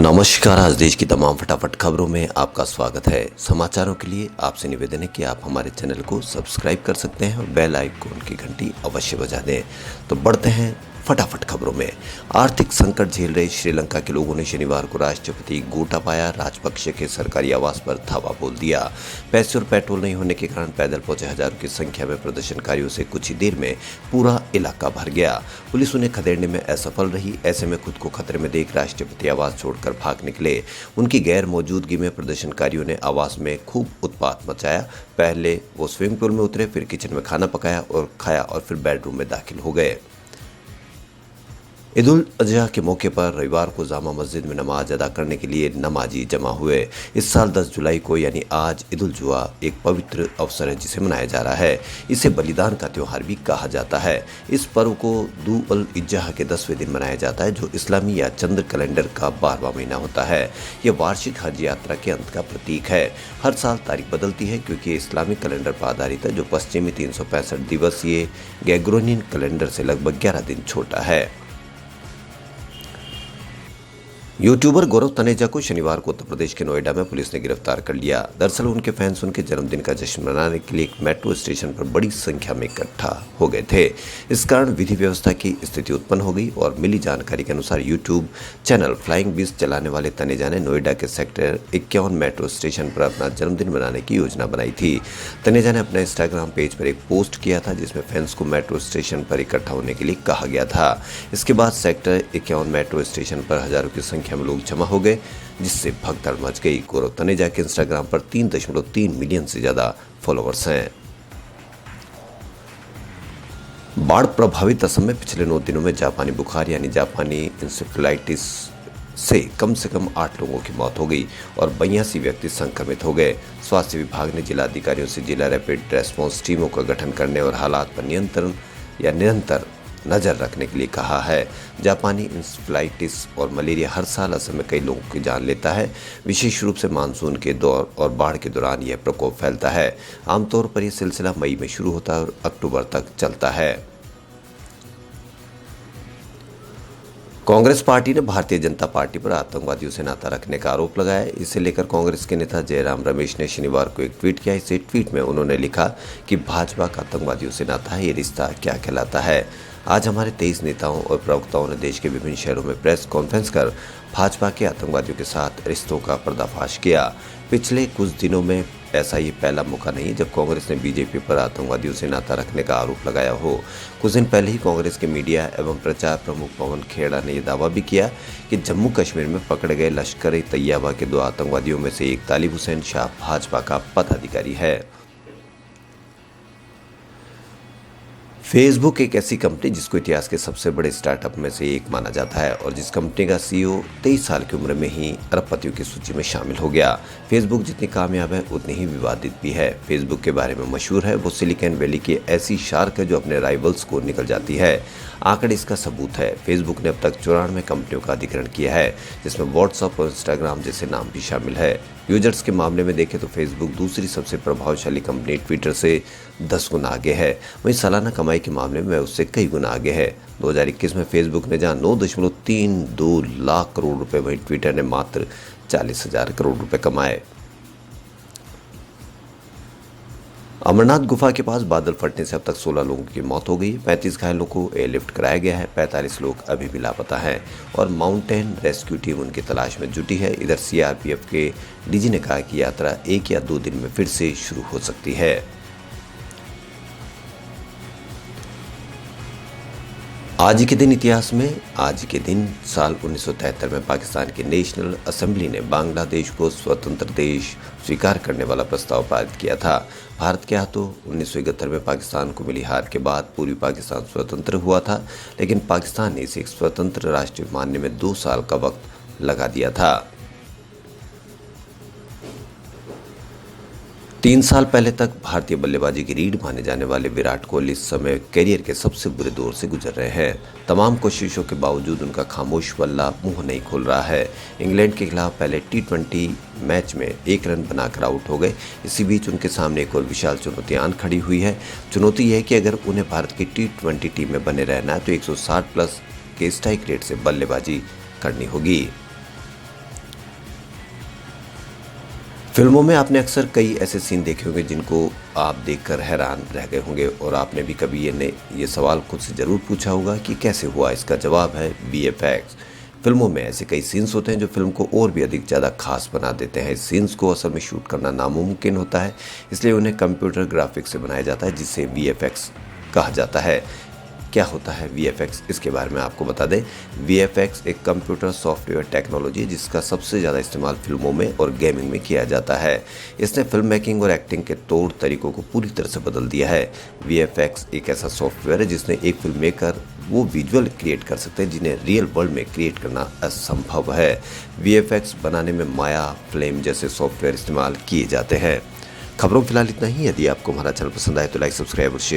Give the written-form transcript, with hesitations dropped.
नमस्कार। आज देश की तमाम फटाफट खबरों में आपका स्वागत है। समाचारों के लिए आपसे निवेदन है कि आप हमारे चैनल को सब्सक्राइब कर सकते हैं और बेल आइकन की घंटी अवश्य बजा दें। तो बढ़ते हैं फटाफट खबरों में। आर्थिक संकट झेल रहे श्रीलंका के लोगों ने शनिवार को राष्ट्रपति गोटाबाया राजपक्षे के सरकारी आवास पर धावा बोल दिया। पैसे और पेट्रोल नहीं होने के कारण पैदल पहुंचे हजारों की संख्या में प्रदर्शनकारियों से कुछ ही देर में पूरा इलाका भर गया। पुलिस उन्हें खदेड़ने में असफल रही। ऐसे में खुद को खतरे में देख राष्ट्रपति आवास छोड़कर भाग निकले। उनकी गैर मौजूदगी में प्रदर्शनकारियों ने आवास में खूब उत्पात मचाया। पहले वो स्विमिंग पूल में उतरे, फिर किचन में खाना पकाया और खाया और फिर बेडरूम में दाखिल हो गए। ईद उल अजहा के मौके पर रविवार को जामा मस्जिद में नमाज अदा करने के लिए नमाजी जमा हुए। इस साल 10 जुलाई को यानी आज ईद उल जुहा एक पवित्र अवसर है जिसे मनाया जा रहा है। इसे बलिदान का त्यौहार भी कहा जाता है। इस पर्व को दू उल इज्जा के 10वें दिन मनाया जाता है जो इस्लामी या चंद्र कैलेंडर का 12वां महीना होता है। यह वार्षिक हज यात्रा के अंत का प्रतीक है। हर साल तारीख बदलती है क्योंकि इस्लामिक कैलेंडर पर आधारित है जो पश्चिमी 365 दिवसीय ग्रेगोरियन कैलेंडर से लगभग 11 दिन छोटा है। यूट्यूबर गौरव तनेजा को शनिवार को उत्तर प्रदेश के नोएडा में पुलिस ने गिरफ्तार कर लिया। दरअसल उनके फैंस उनके जन्मदिन का जश्न मनाने के लिए एक मेट्रो स्टेशन पर बड़ी संख्या में इकट्ठा हो गए थे। इस कारण विधि व्यवस्था की स्थिति उत्पन्न हो गई और मिली जानकारी के अनुसार यूट्यूब चैनल फ्लाइंग बीस चलाने वाले तनेजा ने नोएडा के सेक्टर 51 मेट्रो स्टेशन पर अपना जन्मदिन मनाने की योजना बनाई थी। तनेजा ने अपने इंस्टाग्राम पेज पर एक पोस्ट किया था जिसमें फैंस को मेट्रो स्टेशन पर इकट्ठा होने के लिए कहा गया था। इसके बाद सेक्टर 51 मेट्रो स्टेशन पर हजारों की संख्या में लोग जमा हो गए जिससे भगदड़ मच गई। गौरव तनेजा के इंस्टाग्राम पर 3.3 मिलियन से ज्यादा फॉलोअर्स हैं। बाढ़ प्रभावित असम में पिछले 9 दिनों में जापानी बुखार यानी जापानी इंसेफ्लाइटिस से कम 8 लोगों की मौत हो गई और 82 व्यक्ति संक्रमित हो गए। स्वास्थ्य विभाग ने जिला अधिकारियों से जिला रैपिड रेस्पॉन्स टीमों का गठन करने और हालात पर निरंतर नजर रखने के लिए कहा है। जापानी इंसेफ्लाइटिस और मलेरिया हर साल असम में कई लोगों की जान लेता है। विशेष रूप से मानसून के दौर और बाढ़ के दौरान यह प्रकोप फैलता है। आमतौर पर यह सिलसिला मई में शुरू होता है और अक्टूबर तक चलता है। कांग्रेस पार्टी ने भारतीय जनता पार्टी पर आतंकवादियों से नाता रखने का आरोप लगाया। इसे लेकर कांग्रेस के नेता जयराम रमेश ने शनिवार को एक ट्वीट किया। इसे ट्वीट में उन्होंने लिखा कि भाजपा का आतंकवादियों से नाता है, ये रिश्ता क्या कहलाता है। आज हमारे 23 नेताओं और प्रवक्ताओं ने देश के विभिन्न शहरों में प्रेस कॉन्फ्रेंस कर भाजपा के आतंकवादियों के साथ रिश्तों का पर्दाफाश किया। पिछले कुछ दिनों में ऐसा ये पहला मौका नहीं जब कांग्रेस ने बीजेपी पर आतंकवादियों से नाता रखने का आरोप लगाया हो। कुछ दिन पहले ही कांग्रेस के मीडिया एवं प्रचार प्रमुख पवन खेड़ा ने यह दावा भी किया कि जम्मू कश्मीर में पकड़े गए लश्कर ए तैयबा के 2 आतंकवादियों में से एक तालिब हुसैन शाह भाजपा का पदाधिकारी है। फेसबुक एक ऐसी कंपनी जिसको इतिहास के सबसे बड़े स्टार्टअप में से एक माना जाता है और जिस कंपनी का सीईओ 23 साल की उम्र में ही अरबपतियों की सूची में शामिल हो गया। फेसबुक जितनी कामयाब है उतनी ही विवादित भी है। फेसबुक के बारे में मशहूर है वो सिलिकॉन वैली की ऐसी शार्क है जो अपने राइवल्स को निकल जाती है। आंकड़े इसका सबूत है। फेसबुक ने अब तक 94 कंपनियों का अधिग्रहण किया है जिसमें व्हाट्सएप और इंस्टाग्राम जैसे नाम भी शामिल है। यूजर्स के मामले में देखें तो फेसबुक दूसरी सबसे प्रभावशाली कंपनी ट्विटर से 10 गुना आगे है। वहीं सालाना कमाई के मामले में उससे कई गुना आगे है। 2021 में फेसबुक ने जहां 9.32 लाख करोड़ रुपए, वहीं ट्विटर ने मात्र 40,000 करोड़ रुपए कमाए। अमरनाथ गुफा के पास बादल फटने से अब तक 16 लोगों की मौत हो गई। 35 घायलों को एयरलिफ्ट कराया गया है। 45 लोग अभी भी लापता हैं और माउंटेन रेस्क्यू टीम उनकी तलाश में जुटी है। इधर सीआरपीएफ के डीजी ने कहा कि यात्रा 1 या 2 दिन में फिर से शुरू हो सकती है। आज के दिन इतिहास में, आज के दिन साल 1973 में पाकिस्तान की नेशनल असेंबली ने बांग्लादेश को स्वतंत्र देश स्वीकार करने वाला प्रस्ताव पारित किया था। भारत के हाथों 1971 में पाकिस्तान को मिली हार के बाद पूर्वी पाकिस्तान स्वतंत्र हुआ था, लेकिन पाकिस्तान ने इसे एक स्वतंत्र राष्ट्र मानने में 2 साल का वक्त लगा दिया था। 3 साल पहले तक भारतीय बल्लेबाजी की रीढ़ माने जाने वाले विराट कोहली इस समय करियर के सबसे बुरे दौर से गुजर रहे हैं। तमाम कोशिशों के बावजूद उनका खामोश बल्ला मुंह नहीं खोल रहा है। इंग्लैंड के खिलाफ पहले T20 मैच में 1 रन बनाकर आउट हो गए। इसी बीच उनके सामने एक और विशाल चुनौती आन खड़ी हुई है। चुनौती यह है कि अगर उन्हें भारत की T20 टीम में बने रहना है तो 160 प्लस के स्ट्राइक रेट से बल्लेबाजी करनी होगी। फिल्मों में आपने अक्सर कई ऐसे सीन देखे होंगे जिनको आप देखकर हैरान रह गए होंगे और आपने भी कभी ये सवाल खुद से ज़रूर पूछा होगा कि कैसे हुआ। इसका जवाब है वीएफएक्स। फिल्मों में ऐसे कई सीन्स होते हैं जो फिल्म को और भी अधिक ज़्यादा खास बना देते हैं। इस सीन्स को असल में शूट करना नामुमकिन होता है, इसलिए उन्हें कंप्यूटर ग्राफिक्स से बनाया जाता है, जिसे वीएफएक्स कहा जाता है। क्या होता है वीएफएक्स, इसके बारे में आपको बता दें। वीएफएक्स एक कंप्यूटर सॉफ्टवेयर टेक्नोलॉजी है जिसका सबसे ज़्यादा इस्तेमाल फिल्मों में और गेमिंग में किया जाता है। इसने फिल्म मेकिंग और एक्टिंग के तौर तरीकों को पूरी तरह से बदल दिया है। वीएफएक्स एक ऐसा सॉफ्टवेयर है जिसने एक फिल्म मेकर वो विजुअल क्रिएट कर सकते हैं जिन्हें रियल वर्ल्ड में क्रिएट करना असंभव है। वीएफएक्स बनाने में माया, फ्लेम जैसे सॉफ्टवेयर इस्तेमाल किए जाते हैं। खबरों फिलहाल इतना ही। यदि आपको हमारा चैनल पसंद आए तो लाइक, सब्सक्राइब और शेयर